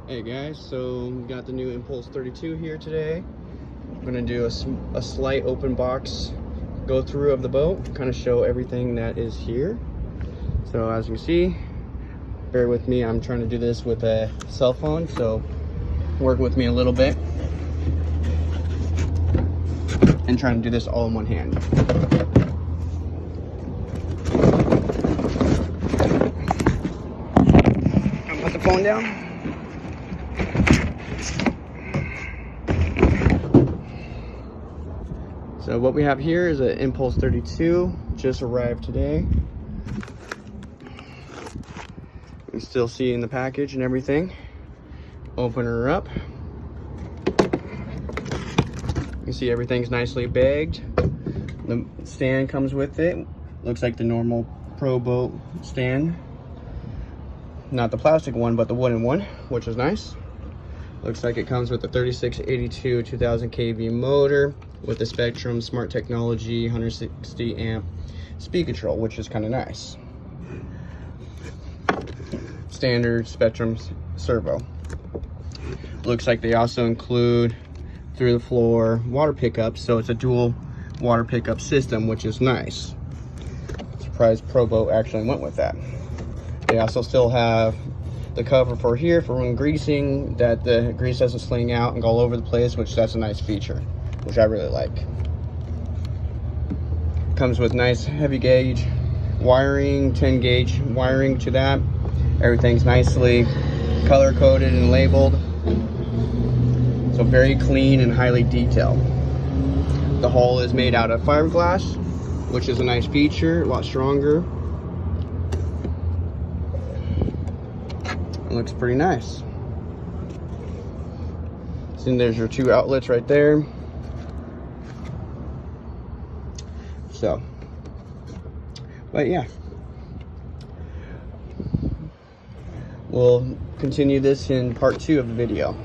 Hey guys, so we got the new Impulse 32 here today. I'm gonna do a slight open box go through of the boat, kind of show everything that is here. So as you can see, bear with me, I'm trying to do this with a cell phone, so work with me a little bit. And trying to do this all in one hand. I'll put the phone down. So what we have here is an Impulse 32, just arrived today. You can still see in the package and everything. Open her up. You can see everything's nicely bagged. The stand comes with it. Looks like the normal Pro Boat stand. Not the plastic one, but the wooden one, which is nice. Looks like it comes with the 3682 2000 kV motor with the Spectrum Smart Technology 160 amp speed control, which is kind of nice. Standard Spectrum servo. Looks like they also include through the floor water pickup, so it's a dual water pickup system, which is nice. Surprised Pro Boat actually went with that. They also still have the cover for here for when greasing, that the grease doesn't sling out and go all over the place, which that's a nice feature, which I really like. Comes with nice heavy gauge wiring, 10 gauge wiring to that. Everything's nicely color coded and labeled, so very clean and highly detailed. The hull is made out of fiberglass, which is a nice feature, a lot stronger. It looks pretty nice. So there's your two outlets right there. So, but yeah, we'll continue this in part 2 of the video.